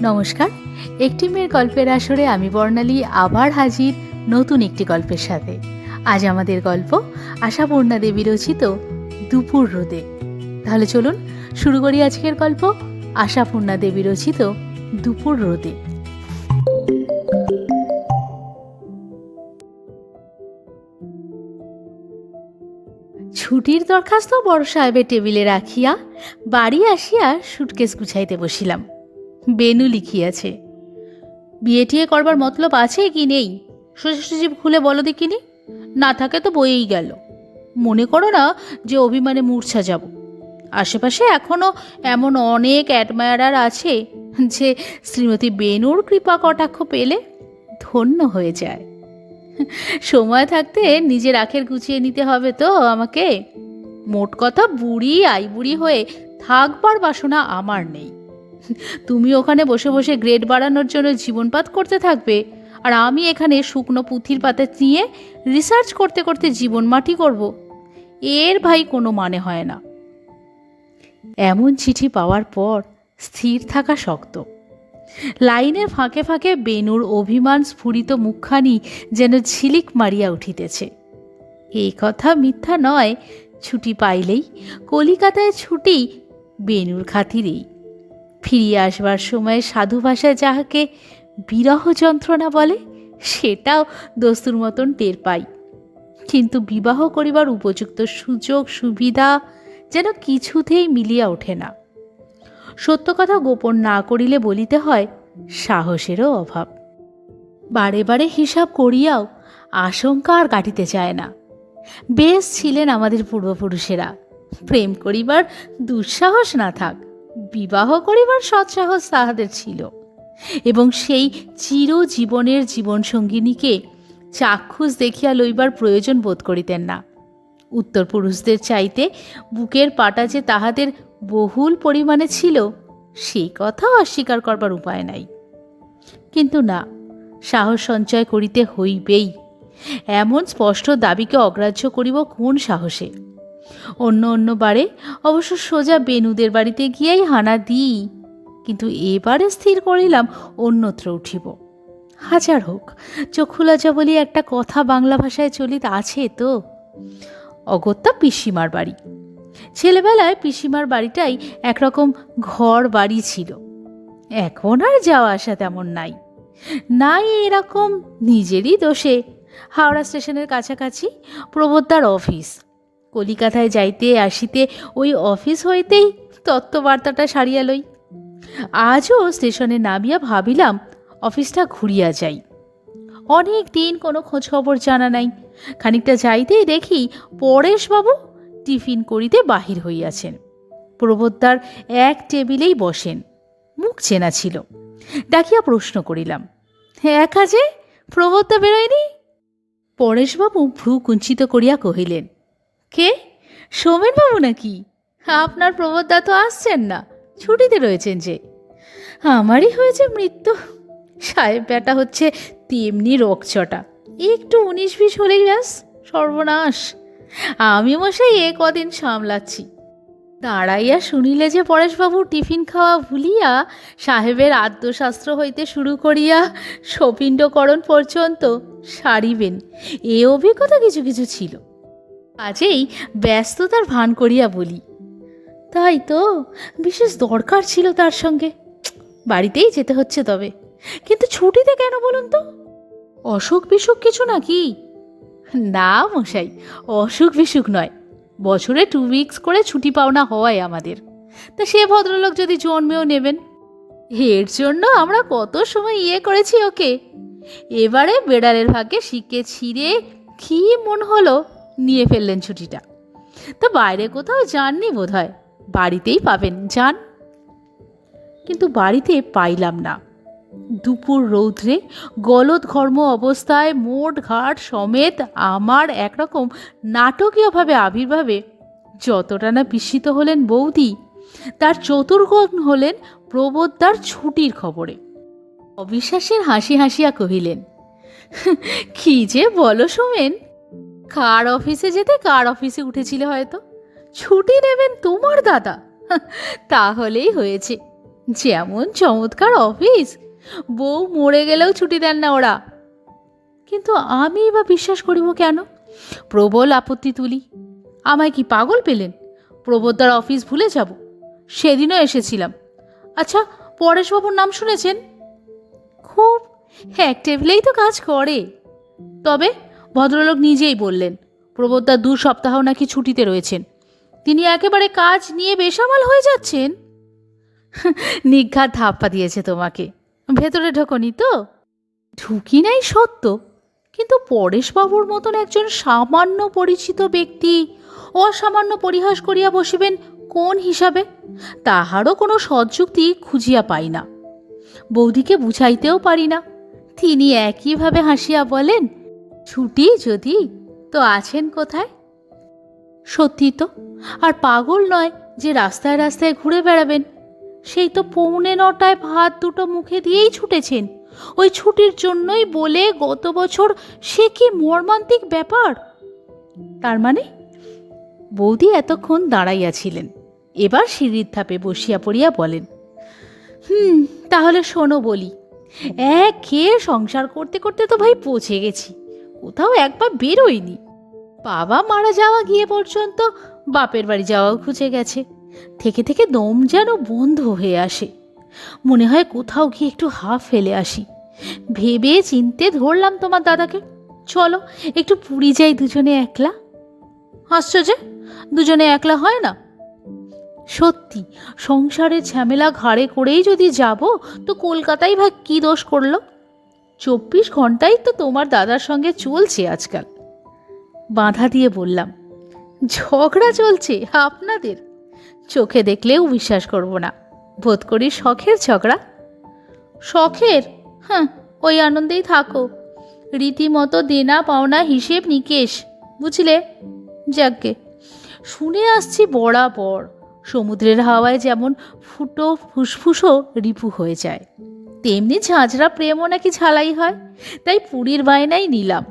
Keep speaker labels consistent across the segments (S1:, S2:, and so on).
S1: নমস্কার। একটি মেয়ের গল্পের আসরে আমি বর্ণালী আবার হাজির নতুন একটি গল্পের সাথে। আজ আমাদের গল্প আশাপূর্ণা দেবী রচিত দুপুর রোদে। তাহলে চলুন শুরু করি আজকের গল্প আশাপূর্ণা দেবী রচিত দুপুর রোদে। ছুটির দরখাস্ত বড় সাহেবের টেবিলে রাখিয়া বাড়ি আসিয়া সুটকেস গুছাইতে বসিলাম। বেনু লিখিয়াছে, বিয়ে টিয়ে করবার মতলব আছে কি নেই সোজাসুজি খুলে বলো দেখিনি, না থাকে তো বয়েই গেল। মনে করো না যে অভিমানে মূর্ছা যাব। আশেপাশে এখনও এমন অনেক অ্যাডমায়ারার আছে যে শ্রীমতী বেনুর কৃপা কটাক্ষ পেলে ধন্য হয়ে যায়। সময় থাকতে নিজের আখের গুছিয়ে নিতে হবে তো আমাকে। মোট কথা বুড়ি আইবুড়ি হয়ে থাকবার বাসনা আমার নেই। তুমি ওখানে বসে বসে গ্রেড বাড়ানোর জন্য জীবনপাত করতে থাকবে, আর আমি এখানে শুকনো পুঁথির পাতা নিয়ে রিসার্চ করতে করতে জীবন মাটি করব। এর ভাই কোনো মানে হয় না। এমন চিঠি পাওয়ার পর স্থির থাকা শক্ত। লাইনের ফাঁকে ফাঁকে বেনুর অভিমান স্ফুরিত মুখখানি যেন ঝিলিক মারিয়া উঠিতেছে। এই কথা মিথ্যা নয়। ছুটি পাইলেই কলিকাতায় ছুটি বেনুর খাতিরেই। ফিরিয়ে আসবার সময় সাধু ভাষায় যাহাকে বিরহ যন্ত্রণা বলে সেটাও দস্তুর মতন টের পাই, কিন্তু বিবাহ করিবার উপযুক্ত সুযোগ সুবিধা যেন কিছুতেই মিলিয়া ওঠে না। সত্য কথা গোপন না করিলে বলিতে হয় সাহসেরও অভাব। বারে বারে হিসাব করিয়াও আশঙ্কা আর কাটিতে চায় না। বেশ ছিলেন আমাদের পূর্বপুরুষেরা। প্রেম করিবার দুঃসাহস না থাক, বিবাহ করিবার সৎসাহস তাহাদের ছিল, এবং সেই চিরজীবনের জীবনসঙ্গিনীকে চাক্ষুষ দেখিয়া লইবার প্রয়োজন বোধ করিতেন না। উত্তর পুরুষদের চাইতে বুকের পাটা যে তাহাদের বহুল পরিমাণে ছিল সেই কথাও অস্বীকার করবার উপায় নাই। কিন্তু না, সাহস সঞ্চয় করিতে হইবেই। এমন স্পষ্ট দাবিকে অগ্রাহ্য করিব কোন সাহসে? অন্য বারে অবশ্য সোজা বেনুদের বাড়িতে গিয়াই হানা দিই, কিন্তু এবারে স্থির করিলাম অন্যত্র উঠিব। হাজার হোক চক্ষু লজ্জা বলি একটা কথা বাংলা ভাষায় চলিত আছে তো। অগত্যা পিসিমার বাড়ি। ছেলেবেলায় পিসিমার বাড়িটাই একরকম ঘর বাড়ি ছিল। এখন আর যাওয়া আসা তেমন নাই। নাই এরকম নিজেরই দোষে হাওড়া স্টেশনের কাছাকাছি প্রবোদ্দার অফিস। কলিকাতায় যাইতে আসিতে ওই অফিস হইতেই তত্ত্ববার্তাটা সারিয়া লই। আজও স্টেশনে নামিয়া ভাবিলাম অফিসটা ঘুরিয়া যাই। অনেক দিন কোনো খোঁজখবর জানা নাই। খানিকটা যাইতেই দেখি পরেশবাবু টিফিন করিতে বাহির হইয়াছেন। প্রবোদ্দার এক টেবিলেই বসেন। মুখ চেনা ছিল। ডাকিয়া প্রশ্ন করিলাম, একা যে প্রবোদ্দা বেরোয়নি? পরেশবাবু ভ্রু কুঞ্চিত করিয়া কহিলেন, কে, সোমেনবাবু নাকি? আপনার প্রবোদ্দা তো আসছেন না, ছুটিতে রয়েছেন যে। আমারই হয়েছে মৃত্যু। সাহেব বেটা হচ্ছে তেমনি রকচটা, একটু 19-20 হলেই ব্যাস সর্বনাশ। আমি মশাই কদিন সামলাচ্ছি। দাঁড়াইয়া শুনিলে যে পরেশবাবু টিফিন খাওয়া ভুলিয়া সাহেবের আদ্যশাস্ত্র হইতে শুরু করিয়া শপিণ্ডকরণ পর্যন্ত সারিবেন, এ অভিজ্ঞতা কিছু কিছু ছিল। কাজেই ব্যস্ততার ভান করিয়া বলি, তাই তো, বিশেষ দরকার ছিল তার সঙ্গে, বাড়িতেই যেতে হচ্ছে। তবে কিন্তু ছুটিতে কেন বলুন তো? অসুখ বিসুখ কিছু নাকি? না মশাই, অসুখ বিসুখ নয়। বছরে 2 উইকস করে ছুটি পাওনা হয় আমাদের। তা সে ভদ্রলোক যদি জন্মেও নেবেন, এর জন্য আমরা কত সময় করেছি ওকে। এবারে বেড়ালের ভাগ্যে শিখে ছিঁড়ে কি মন হলো নিয়ে ফেললেন ছুটিটা। তা বাইরে কোথাও যাননি বোধ হয়, বাড়িতেই পাবেন, যান। কিন্তু বাড়িতে পাইলাম না। দুপুর রৌদ্রে গলদঘর্ম অবস্থায় মোট ঘাট সমেত আমার একরকম নাটকীয়ভাবে আবির্ভাবে যতটা না বিস্মিত হলেন বৌদি, তার চতুর্গুণ হলেন প্রবোদ্দার ছুটির খবরে। অবিশ্বাসের হাসি হাসিয়া কহিলেন, কি যে বলো সোমেন, কার অফিসে যেতে কার অফিসে উঠেছিলে হয়তো, ছুটি নেবেন তোমার দাদা। তাহলেই হয়েছে। যেমন চমৎকার অফিস, বউ মরে গেলেও ছুটি দেন না ওরা। কিন্তু আমি বা বিশ্বাস করিব কেন? প্রবল আপত্তি তুলি। আমায় কি পাগল পেলেন? প্রবোদার অফিস ভুলে যাব? সেদিনও এসেছিলাম। আচ্ছা, পরেশবাবুর নাম শুনেছেন? খুব এক টেবিলেই তো কাজ করে। তবে ভদ্রলোক নিজেই বললেন প্রবোদা 2 সপ্তাহ নাকি ছুটিতে রয়েছেন। তিনি একেবারে কাজ নিয়ে বেসামাল হয়ে যাচ্ছেন। নিঘাত ধাপ্পা দিয়েছে তোমাকে। ভেতরে ঢোকনি তো? ঢুকি নাই সত্য, কিন্তু পরেশবাবুর মতন একজন সামান্য পরিচিত ব্যক্তি অসামান্য পরিহাস করিয়া বসিবেন কোন হিসাবে, তাহারও কোনো সৎযুক্তি খুঁজিয়া পাই না। বৌদিকে বুঝাইতেও পারি না। তিনি একইভাবে হাসিয়া বলেন, ছুটি যদি তো আছেন কোথায়? সত্যি তো, আর পাগল নয় যে রাস্তায় রাস্তায় ঘুরে বেড়াবেন। সেই তো 8:45 ভাত দুটো মুখে দিয়েই ছুটেছেন। ওই ছুটির জন্যই বলে গত বছর। সে কি মর্মান্তিক ব্যাপার! তার মানে? বৌদি এতক্ষণ দাঁড়াইয়াছিলেন, এবার সিঁড়ির ধাপে বসিয়া পড়িয়া বলেন, তাহলে শোনো বলি। খেয়ে সংসার করতে করতে তো ভাই পচে গেছি, কোথাও একবার বেরোয়নি। বাবা মারা যাওয়া গিয়ে পর্যন্ত বাপের বাড়ি যাওয়াও খুঁজে গেছে। থেকে থেকে দম যেন বন্ধ হয়ে আসে। মনে হয় কোথাও গিয়ে একটু হাফ ফেলে আসি। ভেবে চিনতে ধরলাম তোমার দাদাকে, চলো একটু পুরী যাই দুজনে একলা। হাসছো যে? দুজনে একলা হয় না? সত্যি, সংসারের ঝামেলা ঘাড়ে করেই যদি যাব তো কলকাতায় ভাই কি দোষ করলো? 24 ঘন্টাই তো তোমার দাদার সঙ্গে চলছে আজকাল। বাধা দিয়ে বললাম, ঝগড়া চলছে আপনাদের? চোখে দেখলেও বিশ্বাস করব না। বোধ করি শখের ঝগড়া। শখের? হ্যাঁ, ওই আনন্দেই থাকো। রীতিমতো দেনা পাওনা হিসেব নিকেশ, বুঝলে? যাকে শুনে আসছি বরাবর সমুদ্রের হাওয়ায় যেমন ফুটো ফুসফুসও রিপু হয়ে যায়, তেমনি ঝাঁঝরা প্রেমও নাকি ঝালাই হয়। তাই পুরীর বায়নাই নিলাম।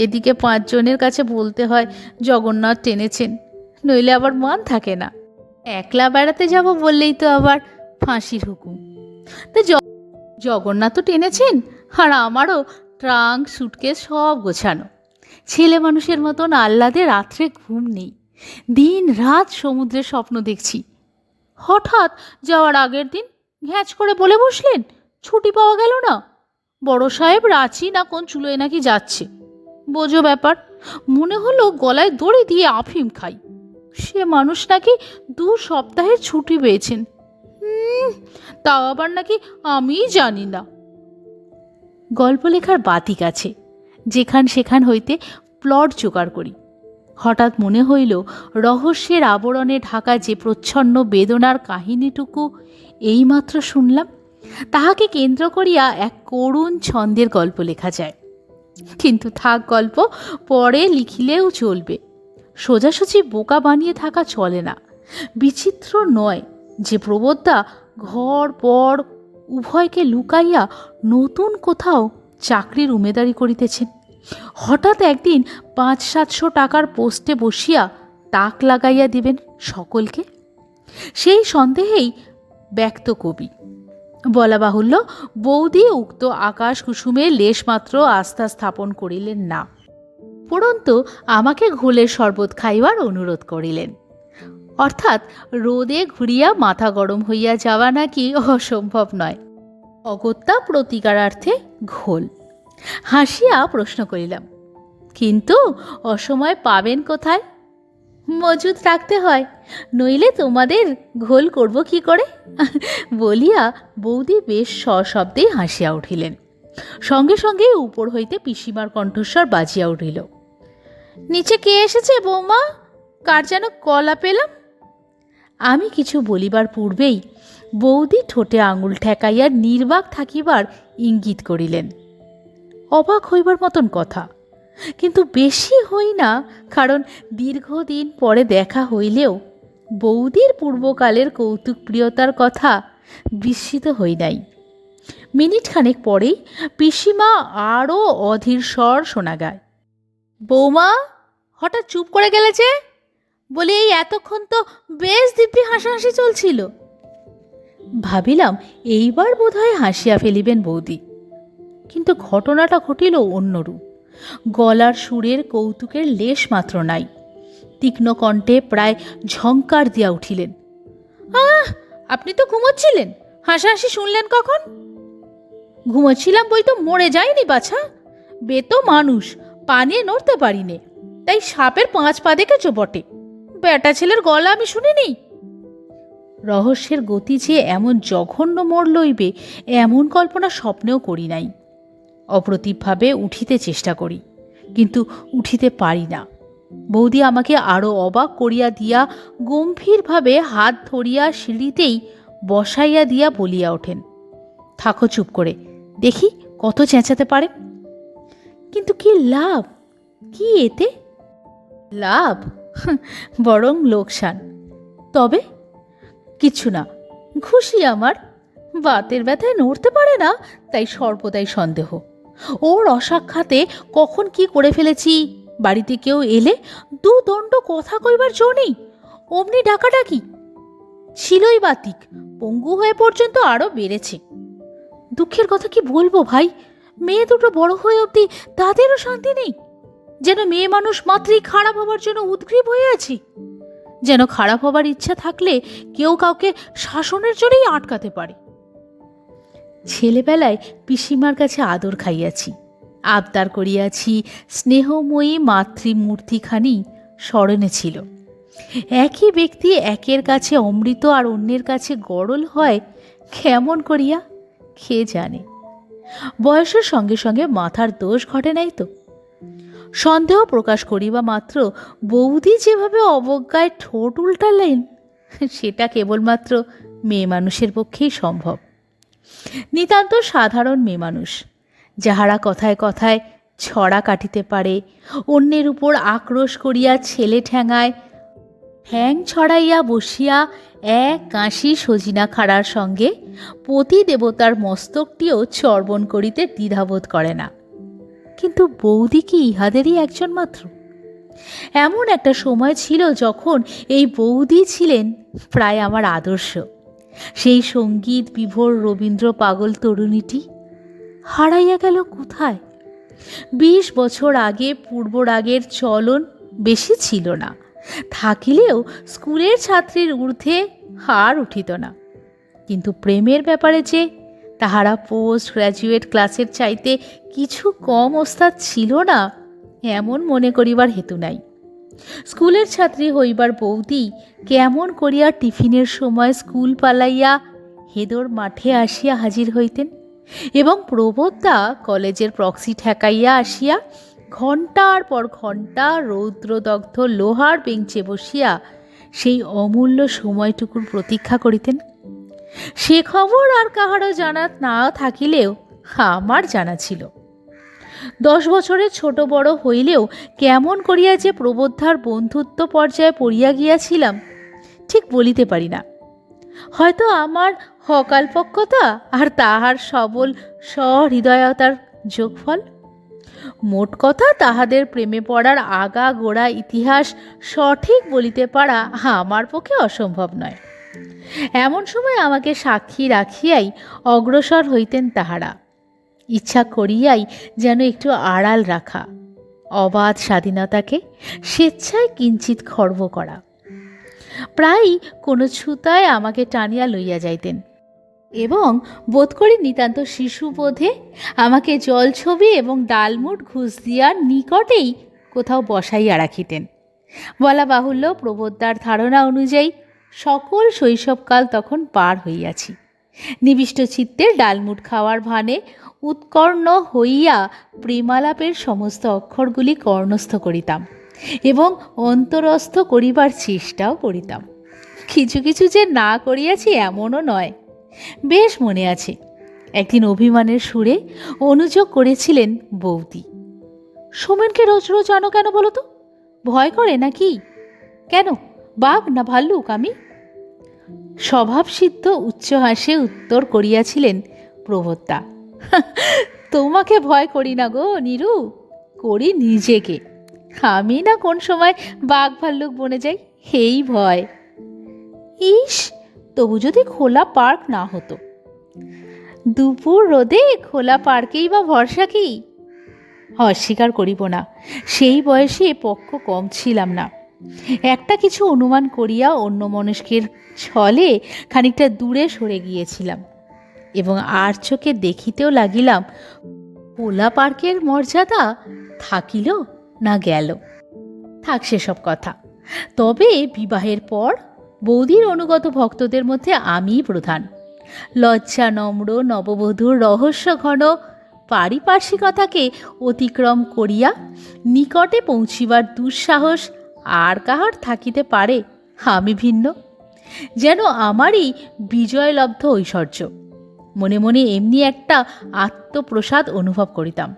S1: এদিকে 5 জনের কাছে বলতে হয় জগন্নাথ টেনেছেন, নইলে আবার মান থাকে না। একলা বেড়াতে যাব বললেই তো আবার ফাঁসির হুকুম। তা জগন্নাথ তো টেনেছেন, আর আমারও ট্রাঙ্ক সুটকেস সব গোছানো। ছেলে মানুষের মতন আহ্লাদে রাত্রে ঘুম নেই, দিন রাত সমুদ্রের স্বপ্ন দেখছি। হঠাৎ যাওয়ার আগের দিন ঘ্যাঁচ করে বলে বসলেন ছুটি পাওয়া গেল না। বড় সাহেব রাঁচি না কোন চুলোয় নাকি যাচ্ছে। বোঝো ব্যাপার। মনে হলো গলায় দড়ি দিয়ে আফিম খাই। সে মানুষ নাকি 2 সপ্তাহের ছুটি পেয়েছেন। তাও আবার নাকি আমিই জানি না। গল্প লেখার বাতিক আছে, যেখান সেখান হইতে প্লট জোগাড় করি। হঠাৎ মনে হইল রহস্যের আবরণে ঢাকা যে প্রচ্ছন্ন বেদনার কাহিনীটুকু এইমাত্র শুনলাম, তাহাকে কেন্দ্র করিয়া এক করুণ ছন্দের গল্প লেখা যায়। কিন্তু থাক গল্প, পরে লিখিলেও চলবে। সোজাসুজি বোকা বানিয়ে থাকা চলে না। বিচিত্র নয় যে প্রবোদা ঘর পর উভয়কে লুকাইয়া নতুন কোথাও চাকরির উমেদারি করিতেছেন। হঠাৎ একদিন 500-700 টাকার পোস্টে বসিয়া তাক লাগাইয়া দিবেন সকলকে। সেই সন্দেহেই ব্যক্ত কবি। বলা বাহুল্য, বৌদি উক্ত আকাশ কুসুমে লেশমাত্র আস্থা স্থাপন করিলেন না, উপরন্তু আমাকে ঘোলের শরবত খাইবার অনুরোধ করিলেন। অর্থাৎ রোদে ঘুরিয়া মাথা গরম হইয়া যাওয়া নাকি অসম্ভব নয়। অগত্যা প্রতিকারার্থে ঘোল। হাসিয়া প্রশ্ন করিলাম, কিন্তু অসময়ে পাবেন কোথায়? মজুদ রাখতে হয়, নইলে তোমাদের ঘোল করব কি করে? বলিয়া বৌদি বেশ সশব্দেই হাসিয়া উঠিলেন। সঙ্গে সঙ্গে উপর হইতে পিসিমার কণ্ঠস্বর বাজিয়া উঠিল, নিচে কে এসেছে বৌমা? কার যেন গলা পেলাম। আমি কিছু বলিবার পূর্বেই বৌদি ঠোঁটে আঙুল ঠেকাইয়া নির্বাক থাকিবার ইঙ্গিত করিলেন। অবাক হইবার মতন কথা, কিন্তু বেশি হই না, কারণ দীর্ঘদিন পরে দেখা হইলেও বৌদির পূর্বকালের কৌতুকপ্রিয়তার কথা বিস্মিত হই নাই। মিনিট খানেক পরেই পিসিমা আরও অধীর স্বর শোনা গায়, বৌমা হঠাৎ চুপ করে গেলে যে? বলি এই এতক্ষণ তো বেশ দিব্যি হাসাহাসি চলছিল। ভাবিলাম এইবার বোধহয় হাসিয়া ফেলিবেন বৌদি, কিন্তু ঘটনাটা ঘটিল অন্যরূপ। গলার সুরের কৌতুকের লেশ মাত্র নাই। তীক্ষ্ণ কণ্ঠে প্রায় ঝংকার দিয়া উঠিলেন, আহ, আপনি তো ঘুমোচ্ছিলেন, হাসাহাসি শুনলেন কখন? ঘুমোচ্ছিলাম বই তো মরে যায়নি বাছা, বেতো মানুষ, পা নিয়ে নড়তে পারিনে, তাই সাপের 5 পা দেখেছ বটে, বেটা ছেলের গলা আমি শুনিনি। রহস্যের গতি যে এমন জঘন্য মোড় লইবে এমন কল্পনা স্বপ্নেও করি নাই। অপ্রতিভভাবে উঠিতে চেষ্টা করি, কিন্তু উঠিতে পারি না। বৌদি আমাকে আরও অবাক করিয়া দিয়া গম্ভীরভাবে হাত ধরিয়া সিঁড়িতেই বসাইয়া দিয়া বলিয়া ওঠেন, থাকো চুপ করে, দেখি কত চেঁচাতে পারে। কিন্তু কি লাভ, কি এতে? লাভ বরং লোকসান। তবে কিচ্ছু না, খুশি আমার। বাতের ব্যথায় নড়তে পারে না, তাই সর্বদাই সন্দেহ। ওর অসাক্ষাতে কখন কি করে ফেলেছি, বাড়িতে কেউ এলে দুদণ্ড কথা কইবার জো নেই, অমনি ডাকাডাকি। ছিলই বাতিক, পঙ্গু হয়ে পর্যন্ত আরও বেড়েছে। দুঃখের কথা কি বলবো ভাই, মেয়ে দুটো বড় হয়ে অবধি তাদেরও শান্তি নেই। যেন মেয়ে মানুষ মাত্রই খারাপ হবার জন্য উদ্গ্রীব হয়ে আছি। যেন খারাপ হবার ইচ্ছা থাকলে কেউ কাউকে শাসনের জন্যই আটকাতে পারে। ছেলেবেলায় পিসিমার কাছে আদর খাইয়াছি, আবদার করিয়াছি, স্নেহময়ী মাতৃমূর্তিখানি স্মরণে ছিল। একই ব্যক্তি একের কাছে অমৃত আর অন্যের কাছে গরল হয় কেমন করিয়া কে জানে। বয়সের সঙ্গে সঙ্গে মাথার দোষ ঘটে নাই তো। সন্দেহ প্রকাশ করিবা মাত্র বৌদি যেভাবে অবজ্ঞায় ঠোঁট উল্টালেন, সেটা কেবলমাত্র মেয়ে মানুষের পক্ষেই সম্ভব। নিতান্ত সাধারণ মেয়ে মানুষ, যাহারা কথায় কথায় ছড়া কাটিতে পারে, অন্যের উপর আক্রোশ করিয়া ছেলে ঠ্যাঙায়, ঠ্যাং ছড়াইয়া বসিয়া এক কাশি সজিনা খাড়ার সঙ্গে পতি দেবতার মস্তকটিও চর্বণ করিতে দ্বিধাবোধ করে না। কিন্তু বৌদি কি ইহাদেরই একজন মাত্র? এমন একটা সময় ছিল যখন এই বৌদি ছিলেন প্রায় আমার আদর্শ। সেই সঙ্গীত বিভোর রবীন্দ্র পাগল তরুণীটি হারাইয়া গেল কোথায়? 20 বছর আগে পূর্বরাগের চলন বেশি ছিল না, থাকিলেও স্কুলের ছাত্রীর ঊর্ধ্বে হার উঠিত না। কিন্তু প্রেমের ব্যাপারে যে তাহারা পোস্ট গ্র্যাজুয়েট ক্লাসের চাইতে কিছু কম ওস্তাদ ছিল না, এমন মনে করিবার হেতু নাই। স্কুলের ছাত্রী হইবার বৌদি কেমন করিয়া টিফিনের সময় স্কুল পালাইয়া হেদর মাঠে আসিয়া হাজির হইতেন, এবং প্রবোধদা কলেজের প্রক্সি ঠেকাইয়া আসিয়া ঘণ্টার পর ঘণ্টা রৌদ্রদগ্ধ লোহার বেঞ্চে বসিয়া সেই অমূল্য সময়টুকুর প্রতীক্ষা করিতেন। সে খবর আর কাহারও জানা না থাকিলেও আমার জানা ছিল। 10 বছরের ছোট বড় হইলেও কেমন করিয়া যে প্রবোদ্ধার বন্ধুত্ব পর্যায়ে পড়িয়া গিয়াছিলাম ঠিক বলিতে পারি না। হয়তো আমার হকালপক্কতা আর তাহার সবল সহৃদয়তার যোগফল। মোট কথা, তাহাদের প্রেমে পড়ার আগা গোড়া ইতিহাস সঠিক বলিতে পারা আমার পক্ষে অসম্ভব নয়। এমন সময় আমাকে সাক্ষী রাখিয়াই অগ্রসর হইতেন তাহারা, ইচ্ছা করিয়াই যেন একটু আড়াল রাখা, অবাধ স্বাধীনতাকে স্বেচ্ছায় কিঞ্চিত খর্ব করা। প্রায়ই কোনো ছুতায় আমাকে টানিয়া লইয়া যাইতেন, এবং বোধ করি নিতান্ত শিশুবোধে আমাকে জলছবি এবং ডালমুট ঘুষ দিয়ার নিকটেই কোথাও বসাইয়া রাখিতেন। বলা বাহুল্য, প্রবোদ্দার ধারণা অনুযায়ী সকল শৈশবকাল তখন পার হইয়াছি। নিবিষ্ট চিত্তের ডালমুট খাওয়ার ভানে উৎকর্ণ হইয়া প্রেমালাপের সমস্ত অক্ষরগুলি কর্ণস্থ করিতাম এবং অন্তরস্থ করিবার চেষ্টাও করিতাম। কিছু কিছু যে না করিয়াছি এমনও নয়। বেশ মনে আছে, একদিন অভিমানের সুরে অনুযোগ করেছিলেন বৌদি, সোমেনকে রোজ রোজ আনো কেন বলো তো? ভয় করে নাকি? কেন, বাঘ না ভাল্লুক আমি? স্বভাবসিদ্ধ উচ্চ হাসে উত্তর করিয়াছিলেন প্রবোদ্দা, তোমাকে ভয় করি না গো নীরু, করি নিজেকে। আমি না কোন সময় বাঘ ভাল্লুক বনে যাই, এই ভয়। ইস, তবু যদি খোলা পার্ক না হতো। দুপুর রোদে খোলা পার্কেই বা ভরসা কি? অস্বীকার করিব না, সেই বয়সে পক্ষ কম ছিলাম না। একটা কিছু অনুমান করিয়া অন্য মনস্কের ছলে খানিকটা দূরে সরে গিয়েছিলাম এবং আর চোখে দেখিতেও লাগিলাম খোলা পার্কের মর্যাদা থাকিল না গেল। থাক সেসব কথা। তবে বিবাহের পর বৌদির অনুগত ভক্তদের মধ্যে আমিই প্রধান। লজ্জা নম্র নববধূর রহস্য ঘন পারিপার্শ্বিকতাকে অতিক্রম করিয়া নিকটে পৌঁছিবার দুঃসাহস আর কাহার থাকিতে পারে? আমি ভিন্ন। যেন আমারই বিজয়লব্ধ ঐশ্বর্য। মনে মনে এমনি একটা আত্মপ্রসাদ অনুভব করিতাম।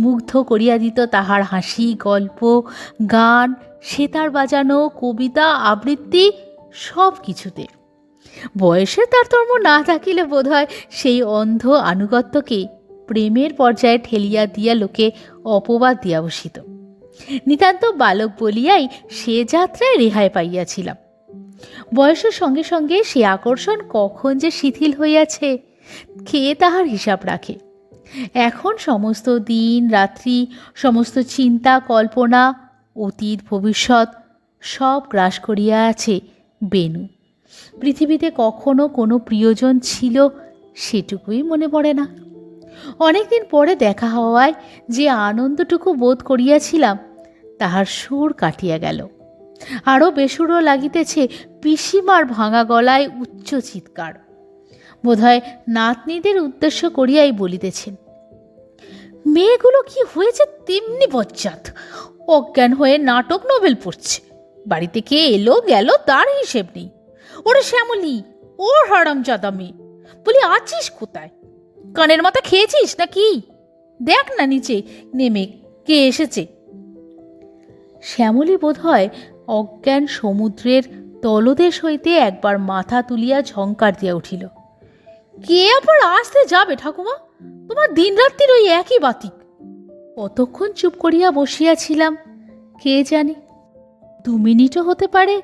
S1: মুগ্ধ করিয়া দিত তাহার হাসি, গল্প, গান, সেতার বাজানো, কবিতা আবৃত্তি, সব কিছুতে। বয়সের তারতম্য না থাকিলে বোধহয় সেই অন্ধ আনুগত্যকে প্রেমের পর্যায়ে ঠেলিয়া দিয়া লোকে অপবাদ দিয়া বসিত। নিতান্ত বালক বলিয়াই সে যাত্রায় রেহাই পাইয়াছিলাম। বয়সের সঙ্গে সঙ্গে সে আকর্ষণ কখন যে শিথিল হইয়াছে কে তাহার হিসাব রাখে। এখন সমস্ত দিন রাত্রি, সমস্ত চিন্তা কল্পনা, অতীত ভবিষ্যৎ সব গ্রাস করিয়া আছে বেণু। পৃথিবীতে কখনো কোনো প্রিয়জন ছিল সেটুকুই মনে পড়ে না। অনেকদিন পরে দেখা হওয়ায় যে আনন্দটুকু বোধ করিয়াছিলাম তাহার সুর কাটিয়া গেল। আরও বেসুরও লাগিতেছে পিসিমার ভাঙা গলায় উচ্চ চিৎকার। বোধহয় নাতনিদের উদ্দেশ্য করিয়াই বলিতেছেন, মেয়েগুলো কি হয়েছে তেমনি বজ্জাত, অজ্ঞান হয়ে নাটক নোবেল পড়ছে। বাড়িতে কে এলো গেল তার হিসেব নেই। ওরে শ্যামলী, ওর হারামজাদা মেয়ে, বলি আছিস কোথায়? কানের মাথা খেয়েছিস নাকি? দেখ না নিচে নেমে কে এসেছে। শ্যামলী বোধহয় অজ্ঞান সমুদ্রের তলদেশ হইতে একবার মাথা তুলিয়া ঝঙ্কার দিয়া উঠিল, কে আবার আসতে যাবে ঠাকুমা? তোমার দিনরাত্রির ওই একই বাতিক। কতক্ষণ চুপ করিয়া বসিয়াছিলাম কে জানে। 2 মিনিটও হতে পারে,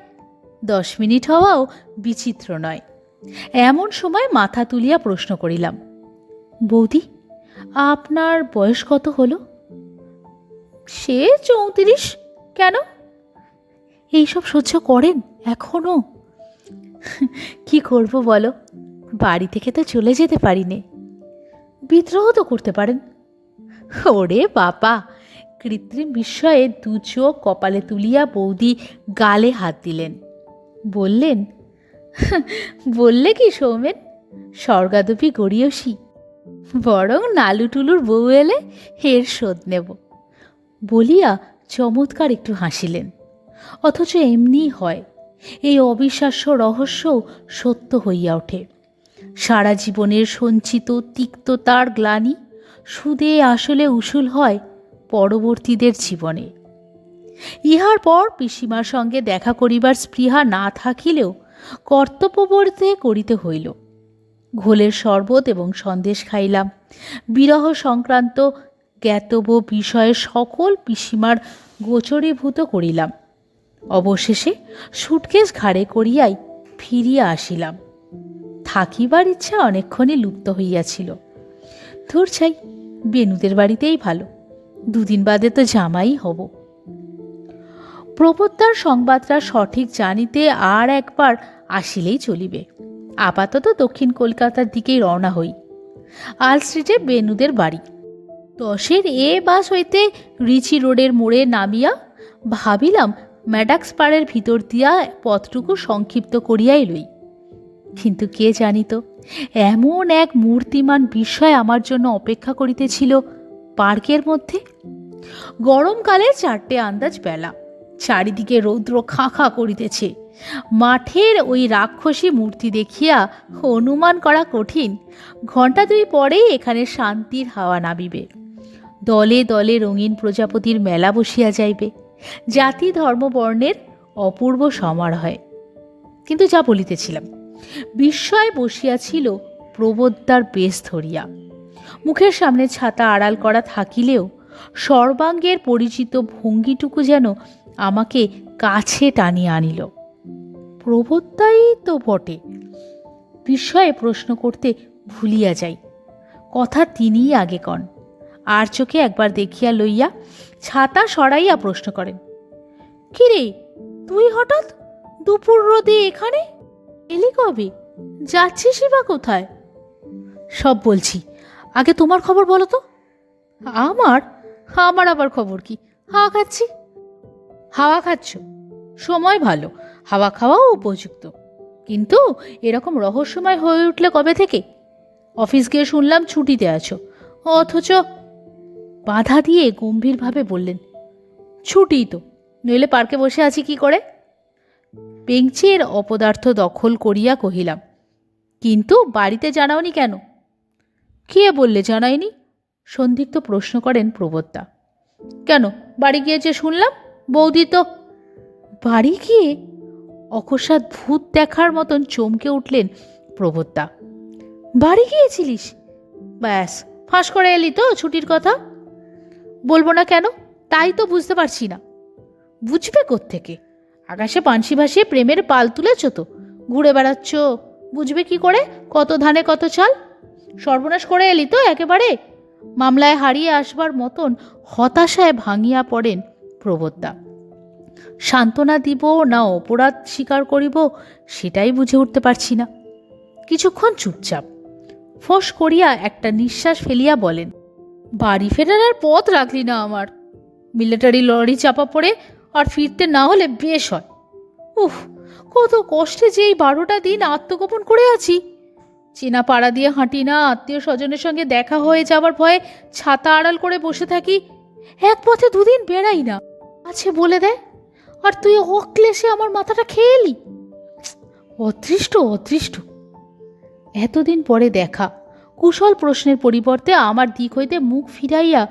S1: 10 মিনিট হওয়াও বিচিত্র নয়। এমন সময় মাথা তুলিয়া প্রশ্ন করিলাম, বৌদি, আপনার বয়স কত হলো? সে 34। কেন? এইসব সহ্য করেন এখনো? কি করব বলো, বাড়ি থেকে তো চলে যেতে পারি নে। বিদ্রোহ তো করতে পারেন। ওরে বাবা! কৃত্রিম বিস্ময়ে 2 চোখ কপালে তুলিয়া বৌদি গালে হাত দিলেন। বললে কি সৌমেন, স্বর্গাদপি গড়িয়সী, বরং নালুটুলুর বউ এলে এর শোধ নেব বলিয়া চমৎকার একটু হাসিলেন। অথচ এমনি হয়, এই অবিশ্বাস্য রহস্য সত্য হইয়া ওঠে। সারা জীবনের সঞ্চিত তিক্ততার গ্লানি সুদে আসলে উসুল হয় পরবর্তীদের জীবনে। ইহার পর পিসিমার সঙ্গে দেখা করিবার স্পৃহা না থাকিলেও কর্তব্যবোধে করিতে হইল। ঘোলের শরবত এবং সন্দেশ খাইলাম। বিরহ সংক্রান্ত জ্ঞাতব্য বিষয়ে সকল পিসিমার গোচরীভূত করিলাম। অবশেষে সুটকেস ঘাড়ে করিয়াই ফিরিয়া আসিলাম। থাকিবার ইচ্ছা অনেকক্ষণই লুপ্ত হইয়াছিল। ধুর ছাই, বেনুদের বাড়িতেই ভালো, 2 দিন বাদে তো জামাই হব। প্রবোদ্ধার সংবাদটা সঠিক জানিতে আর একবার আসিলেই চলিবে। আপাতত দক্ষিণ কলকাতার দিকেই রওনা হই। আল স্ট্রিটে বেনুদের বাড়ি। 10-এর এ বাস হইতে রিচি রোডের মোড়ে নামিয়া ভাবিলাম ম্যাডাক্স পাড়ের ভিতর দিয়া পথটুকু সংক্ষিপ্ত করিয়াই লই। কিন্তু কে জানিত এমন এক মূর্তিমান বিস্ময় আমার জন্য অপেক্ষা করিতেছিল পার্কের মধ্যে। গরমকালে 4টে আন্দাজ বেলা, চারিদিকে রৌদ্র খাঁ খাঁ করিতেছে। মাঠের ওই রাক্ষসী মূর্তি দেখিয়া অনুমান করা কঠিন 2 ঘণ্টা পরেই এখানে শান্তির হাওয়া নামিবে। দলে দলে রঙিন প্রজাপতির মেলা বসিয়া যাইবে। জাতি ধর্ম বর্ণের অপূর্ব সমারোহে। কিন্তু যা বলিতেছিলাম, বিস্ময় বসিয়াছিল প্রবোদ্ধার বেশ ধরিয়া। মুখের সামনে ছাতা আড়াল করা থাকিলেও সর্বাঙ্গের পরিচিত ভঙ্গিটুকু যেন আমাকে কাছে টানিয়া আনিল। প্রবোদ্ধাই তো বটে, বিস্ময়ে প্রশ্ন করতে ভুলিয়া যাই। কথা তিনিই আগে কন। আর চোখে একবার দেখিয়া লইয়া ছাতা সরাইয়া প্রশ্ন করেন, কিরে তুই হঠাৎ দুপুর রোদে এখানে এলি কবে? যাচ্ছিসই বা কোথায়? সব বলছি, আগে তোমার খবর বলো তো। আমার আমার আবার খবর কি? হাওয়া খাচ্ছি। হাওয়া খাচ্ছ? সময় ভালো, হাওয়া খাওয়াও উপযুক্ত, কিন্তু এরকম রহস্যময় হয়ে উঠলে কবে থেকে? অফিস গিয়ে শুনলাম ছুটিতে আছো, অথচ। বাধা দিয়ে গম্ভীরভাবে বললেন, ছুটি তো, নইলে পার্কে বসে আছি কি করে? বেঞ্চের অপদার্থ দখল করিয়া কহিলাম, কিন্তু বাড়িতে জানাওনি কেন? কে বললে জানাইনি? সন্দিগ্ধ প্রশ্ন করেন প্রবোদদা। কেন, বাড়ি গিয়ে যে শুনলাম বৌদি তো। বাড়ি গিয়ে? অকস্মাৎ ভূত দেখার মতন চমকে উঠলেন প্রবোদদা। বাড়ি গিয়েছিলিস? ব্যাস, ফাঁস করে এলি তো ছুটির কথা। বলবো না কেন? তাই তো বুঝতে পারছি না। বুঝবে কোত্থেকে? আকাশে পানসি ভাসিয়ে প্রেমের পাল তুলেছ তো, ঘুরে বেড়াচ্ছ, বুঝবে কি করে কত ধানে কত চাল? সর্বনাশ করে এলি তো একেবারে। মামলায় হারিয়ে আসবার মতন হতাশায় ভাঙিয়া পড়েন প্রবোদদা। সান্ত্বনা দিব না অপরাধ স্বীকার করিব সেটাই বুঝে উঠতে পারছি না। কিছুক্ষণ চুপচাপ, ফোঁস করিয়া একটা নিঃশ্বাস ফেলিয়া বলেন, বাড়ি ফেরার আর পথ রাখলি না আমার। মিলিটারি লরি চাপা পড়ে আর ফিরতে না হলে বেশ হয়। উফ, কত কষ্টে যে এই 12টা দিন আত্মগোপন করে আছি। চেনা পাড়া দিয়ে হাঁটি না, আত্মীয় স্বজনের সঙ্গে দেখা হয়ে যাবার ভয়ে ছাতা আড়াল করে বসে থাকি। এক পথে 2 দিন বেড়াই না, আছে বলে দেয়, আর তুই অক্লেশে আমার মাথাটা খেয়ে এলি। অদৃষ্ট অদৃষ্ট। এতদিন পরে দেখা, কুশল প্রশ্নের পরিবর্তে আমার দিক হইতে মুখ ফিরাইয়া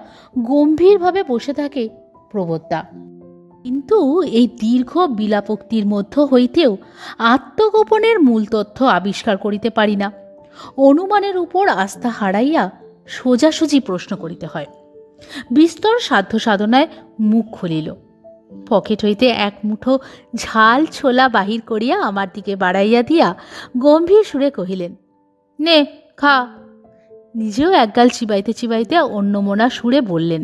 S1: গম্ভীরভাবে বসে থাকে প্রবোদদা। কিন্তু এই দীর্ঘ বিলাপোক্তির মধ্য হইতেও আত্মগোপনের মূল তথ্য আবিষ্কার করিতে পারি না। অনুমানের উপর আস্থা হারাইয়া সোজাসুজি প্রশ্ন করিতে হয়। বিস্তর সাধ্য সাধনায় মুখ খুলিল। পকেট হইতে এক মুঠো ঝাল ছোলা বাহির করিয়া আমার দিকে বাড়াইয়া দিয়া গম্ভীর সুরে কহিলেন, নে খা। নিজেও একগাল চিবাইতে চিবাইতে অন্যমনা সুরে বললেন,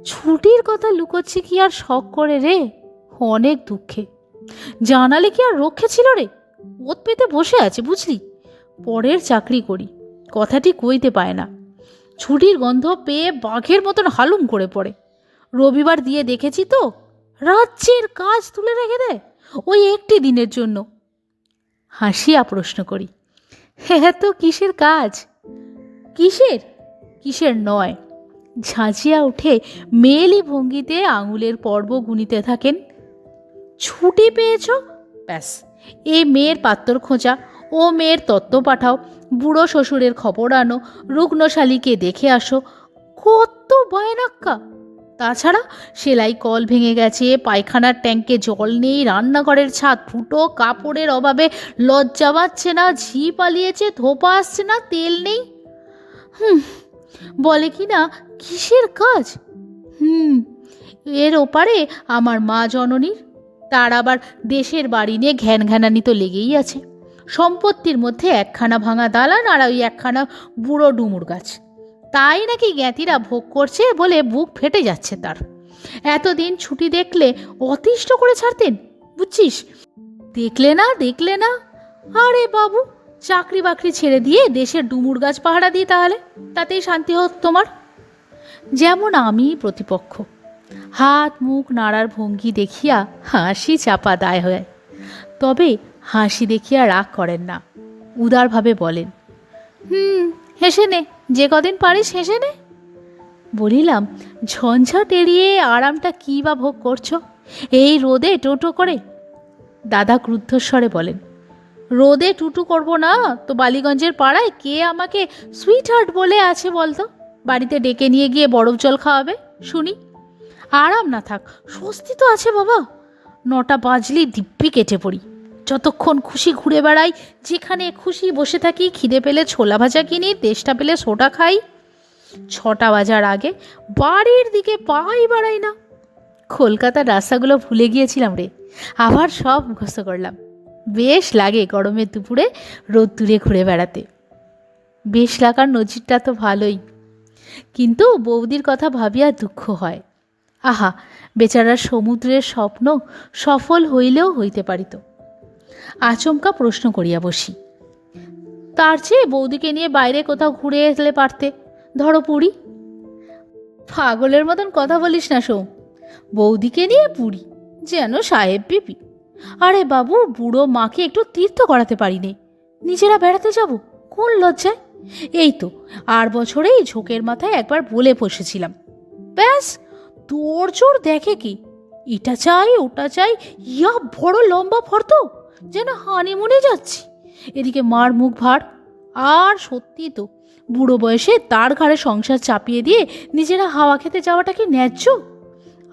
S1: ছুটির কথা লুকোচ্ছি কি আর শখ করে রে? অনেক দুঃখে। জানালে কি আর রক্ষে ছিল রে? ওত পেতে বসে আছে বুঝলি। পরের চাকরি করি, কথাটি কইতে পায় না। ছুটির গন্ধ পেয়ে বাঘের মতন হালুম করে পড়ে। রবিবার দিয়ে দেখেছি তো, রাজ্যের কাজ তুলে রেখে দেয় ওই একটি দিনের জন্য। হাসিয়া প্রশ্ন করি, হ্যাঁ তো কিসের কাজ? কিসের কিসের নয়। ঝাঁঝিয়া উঠে মেয়েলি ভঙ্গিতে আঙুলের পর্ব গুনিতে থাকেন। ছুটি পেয়েছ, ব্যাস, এ মেয়ের পাত্তর খোঁজা, ও মেয়ের তত্ত্ব পাঠাও, বুড়ো শ্বশুরের খবর আনো, রুগ্নশালীকে দেখে আসো, কত বায়নাক্কা। তাছাড়া সেলাই কল ভেঙে গেছে, পায়খানার ট্যাঙ্কে জল নেই, রান্নাঘরের ছাদ ফুটো, কাপড়ের অভাবে লজ্জা পাচ্ছে না, ঝি পালিয়েছে, ধোপা আসছে না, তেল নেই। বলে কি না কিসের কাজ? এর ওপারে আমার মা জননীর, তার আবার দেশের বাড়ি নিয়ে ঘ্যানঘ্যানানি তো লেগেই আছে। সম্পত্তির মধ্যে 1খানা ভাঙা দালান আর ওই 1খানা বুড়ো ডুমুর গাছ, তাই নাকি জ্ঞাতিরা ভোগ করছে বলে বুক ফেটে যাচ্ছে তার। এতদিন ছুটি দেখলে অতিষ্ঠ করে ছাড়তেন বুঝছিস। দেখলে না দেখলে না, আরে বাবু, চাকরি বাকরি ছেড়ে দিয়ে দেশের ডুমুর গাছ পাহারা দিয়ে তাহলে, তাতেই শান্তি হোক তোমার। যেমন আমি প্রতিপক্ষ, হাত মুখ নাড়ার ভঙ্গি দেখিয়া হাসি চাপা দায় হয়। তবে হাসি দেখিয়া রাগ করেন না, উদারভাবে বলেন, হেসে নে, যে কদিন পারিস হেসে নে। বলিলাম, ঝঞ্ঝাট এড়িয়ে আরামটা কী বা ভোগ করছো এই রোদে টোটো করে? দাদা ক্রুদ্ধস্বরে বলেন, রোদে টুটু করব না তো বালিগঞ্জের পাড়ায় কে আমাকে সুইট হার্ট বলে আছে বলতো? বাড়িতে ডেকে নিয়ে গিয়ে বরফ জল খাওয়াবে শুনি। আরাম না থাক, স্বস্তি তো আছে বাবা। 9টা বাজলেই দিব্যি কেটে পড়ি, যতক্ষণ খুশি ঘুরে বেড়াই, যেখানে খুশি বসে থাকি, খিদে পেলে ছোলা ভাজা কিনি, তেষ্টা পেলে সোডা খাই। 6টা বাজার আগে বাড়ির দিকে পাই বাড়াই না। কলকাতার রাস্তাগুলো ভুলে গিয়েছিলাম রে, আবার সব মুখস্থ করলাম। বেশ লাগে গরমের দুপুরে রোদ্দুরে ঘুরে বেড়াতে। বেশ লাগার নজিরটা তো ভালোই, কিন্তু বৌদির কথা ভাবিয়া দুঃখ হয়। আহা, বেচারার সমুদ্রের স্বপ্ন সফল হইলেও হইতে পারিত। আচমকা প্রশ্ন করিয়া বসি, তার চেয়ে বৌদিকে নিয়ে বাইরে কোথাও ঘুরে এলে পারতে, ধরো পুরী। পাগলের মতন কথা বলিস না সোম, বৌদিকে নিয়ে পুরী যেন সাহেব বিবি। আরে বাবু, বুড়ো মাকে একটু তীর্থ করাতে পারিনি, নিজেরা বেড়াতে যাব কোন লজ্জায়। এই তো আর বছরেই ঝোঁকের মাথায় একবার বলে বসেছিলাম, ব্যাস তোর জোর দেখে কি, এটা চাই ওটা চাই, ইয়া বড় লম্বা ফর্দ, যেন হানিমুনে যাচ্ছি। এদিকে মার মুখ ভার। আর সত্যি তো, বুড়ো বয়সে তার ঘাড়ে সংসার চাপিয়ে দিয়ে নিজেরা হাওয়া খেতে যাওয়াটা কি ন্যায্য?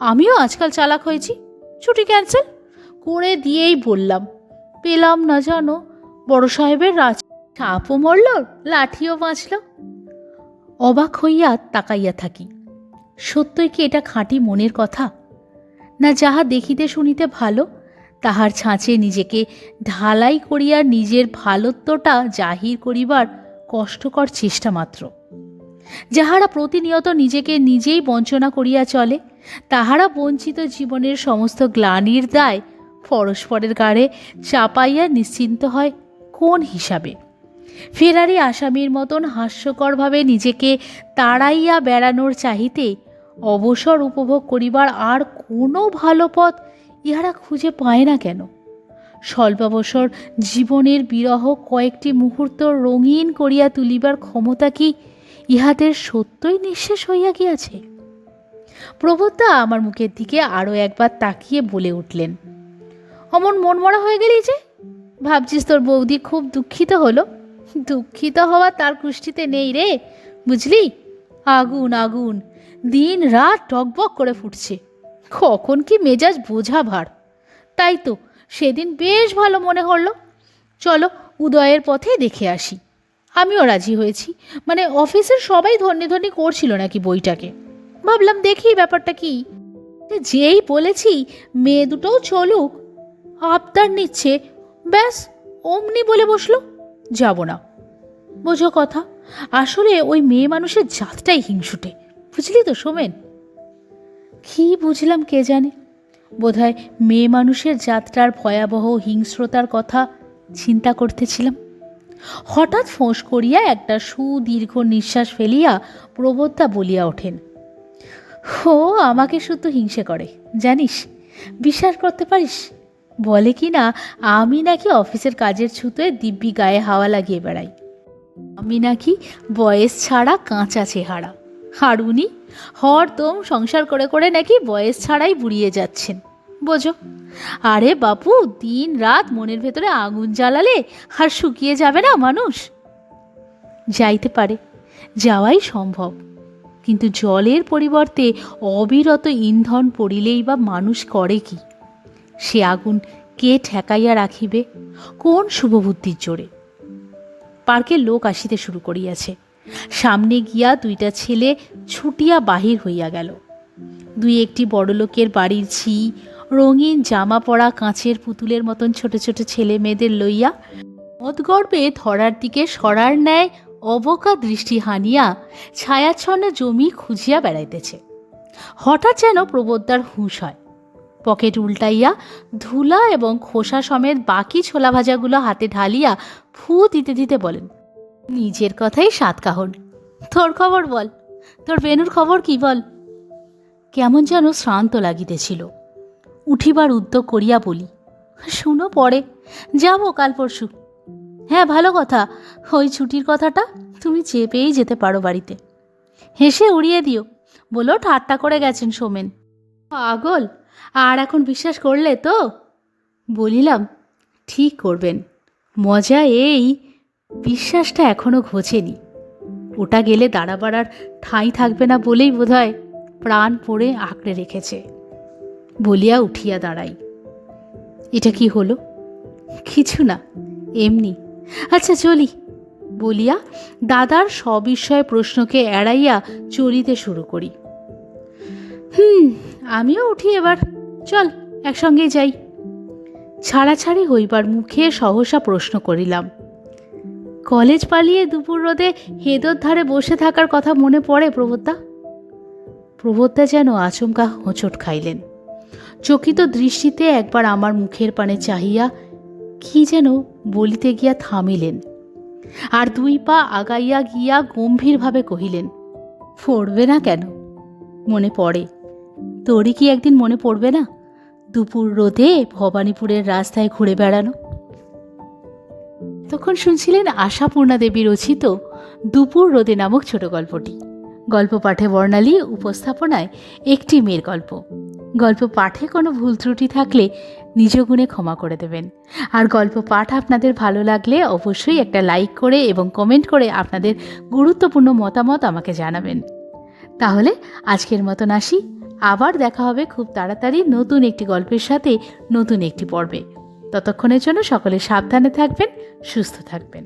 S1: আমিও আজকাল চালাক হয়েছি, ছুটি ক্যান্সেল করে দিয়েই বললাম। পেলাম না জানো, বড় সাহেবের রাজ, সাপও মরল, লাঠিও বাঁচল। অবাক হইয়া তাকাইয়া থাকি। সত্যই কি এটা খাঁটি মনের কথা? না যাহা দেখিতে শুনিতে ভালো তাহার ছাঁচে নিজেকে ঢালাই করিয়া নিজের ভালোত্বটা জাহির করিবার কষ্টকর চেষ্টা মাত্র? যাহারা প্রতিনিয়ত নিজেকে নিজেই বঞ্চনা করিয়া চলে, তাহারা বঞ্চিত জীবনের সমস্ত গ্লানির দায় পরস্পরের গাড়ে চাপাইয়া নিশ্চিন্ত হয় কোন হিসাবে? ফেরারি আসামির মতন হাস্যকরভাবে নিজেকে তাড়াইয়া বেড়ানোর চাহিতে অবসর উপভোগ করিবার আর কোনো ভালো পথ ইহারা খুঁজে পায় না কেন? স্বল্পাবসর জীবনের বিরহ কয়েকটি মুহূর্ত রঙিন করিয়া তুলিবার ক্ষমতা কি ইহাদের সত্যই নিঃশেষ হইয়া গিয়াছে? প্রবোধদা আমার মুখের দিকে আরও একবার তাকিয়ে বলে উঠলেন, অমন মনমরা হয়ে গেলি যে? ভাবছিস তোর বৌদি খুব দুঃখিত হলো? দুঃখিত হওয়া তার কুষ্ঠিতে নেই রে, বুঝলি? আগুন আগুন, দিন রাত টকবক করে ফুটছে, কখন কি মেজাজ বোঝা ভার। তাই তো সেদিন বেশ ভালো মনে হলো, চলো উদয়ের পথে দেখে আসি। আমিও রাজি হয়েছি, মানে অফিসের সবাই ধন্যে ধন্যে করছিল নাকি বইটাকে। ভাবলাম দেখি ব্যাপারটা কি। যেই বলেছি মেয়ে দুটোও চলুক, আবদার নিচ্ছে, ব্যাস অমনি বলে বসলো যাব না। বোঝো কথা, আসলে ওই মেয়ে মানুষের জাতটাই হিংসুটে, বুঝলি তো সোমেন? কি বুঝলাম কে জানে, বোধহয় মেয়ে মানুষের জাতটার ভয়াবহ হিংস্রতার কথা চিন্তা করতেছিলাম। হঠাৎ ফোঁস করিয়া একটা সুদীর্ঘ নিঃশ্বাস ফেলিয়া প্রবোধদা বলিয়া ওঠেন, ও আমাকে শুধু হিংসে করে জানিস, বিশ্বাস করতে পারিস? বলে কি না আমি নাকি অফিসের কাজের ছুতোয় দিব্যি গায়ে হাওয়া লাগিয়ে বেড়াই, আমি নাকি বয়স ছাড়া কাঁচা চেহারা, আর উনি হরদম সংসার করে করে নাকি বয়স ছাড়াই বুড়িয়ে যাচ্ছেন, বোঝো। আরে বাপু, দিন রাত মনের ভেতরে আগুন জ্বালালে আর শুকিয়ে যাবে না মানুষ? যাইতে পারে, যাওয়াই সম্ভব, কিন্তু জলের পরিবর্তে অবিরত ইন্ধন পড়িলেই বা মানুষ করে কি? সে আগুন কে ঠেকাইয়া রাখিবে, কোন শুভবুদ্ধির জোরে? পার্কে লোক আসিতে শুরু করিয়াছে। সামনে গিয়া দুইটা ছেলে ছুটিয়া বাহির হইয়া গেল। দুই একটি বড়লোকের বাড়ির ঝি রঙিন জামা পরা কাঁচের পুতুলের মতন ছোট ছোট ছেলে মেয়েদের লইয়া মদগর্বে ধরার দিকে সরার ন্যায় অবকা দৃষ্টি হানিয়া ছায়াচ্ছন্ন জমি খুঁজিয়া বেড়াইতেছে। হঠাৎ যেন প্রবোধদার হুঁশ হয়। পকেট উল্টাইয়া ধুলা এবং খোসা সমেত বাকি ছোলা ভাজাগুলো হাতে ঢালিয়া ফু দিতে দিতে বলেন, নিজের কথাই সাতকাহন। তোর খবর বল, তোর বেনুর খবর কি বল? কেমন যেন শ্রান্ত লাগিতেছিল। উঠিবার উদ্যোগ করিয়া বলি, শুনো পরে, যাব কাল পরশু। হ্যাঁ ভালো কথা, ওই ছুটির কথাটা তুমি চেপেই যেতে পারো বাড়িতে। হেসে উড়িয়ে দিও, বলো ঠাট্টা করে গেছেন সোমেন। পাগল, আর এখন বিশ্বাস করলে তো? বলিলাম, ঠিক করবেন, মজা এই বিশ্বাসটা এখনও ঘোচেনি। ওটা গেলে দাঁড়াবার আর ঠাঁই থাকবে না বলেই বোধহয় প্রাণ পড়ে আঁকড়ে রেখেছে। বলিয়া উঠিয়া দাঁড়াই। এটা কি হলো? কিছু না, এমনি। আচ্ছা চলি বলিয়া দাদার সবিষয় প্রশ্নকে এড়াইয়া চলিতে শুরু করি। আমিও উঠি এবার, চল একসঙ্গে যাই। ছাড়াছাড়ি হইবার মুখে সহসা প্রশ্ন করিলাম, কলেজ পালিয়ে দুপুর রোদে হেদর ধারে বসে থাকার কথা মনে পড়ে প্রবোদদা? প্রবোদদা যেন আচমকা হোঁচট খাইলেন। চকিত দৃষ্টিতে একবার আমার মুখের পানে চাহিয়া কি যেন বলিতে গিয়া থামিলেন, আর 2 পা আগাইয়া গিয়া গম্ভীরভাবে কহিলেন, পড়বে না কেন? মনে পড়ে। তোরই কি একদিন মনে পড়বে না দুপুর রোদে ভবানীপুরের রাস্তায় ঘুরে বেড়ানো? তখন শুনছিলেন আশাপূর্ণা দেবী রচিত দুপুর রোদে নামক ছোট গল্পটি। গল্প পাঠে বর্ণালী, উপস্থাপনায় একটি মেয়ের গল্প। গল্প পাঠে কোনো ভুল ত্রুটি থাকলে নিজ গুণে ক্ষমা করে দেবেন। আর গল্প পাঠ আপনাদের ভালো লাগলে অবশ্যই একটা লাইক করে এবং কমেন্ট করে আপনাদের গুরুত্বপূর্ণ মতামত আমাকে জানাবেন। তাহলে আজকের মতন আসি, আবার দেখা হবে খুব তাড়াতাড়ি নতুন একটি গল্পের সাথে, নতুন একটি পর্বে। ততক্ষণের জন্য সকলে সাবধানে থাকবেন, সুস্থ থাকবেন।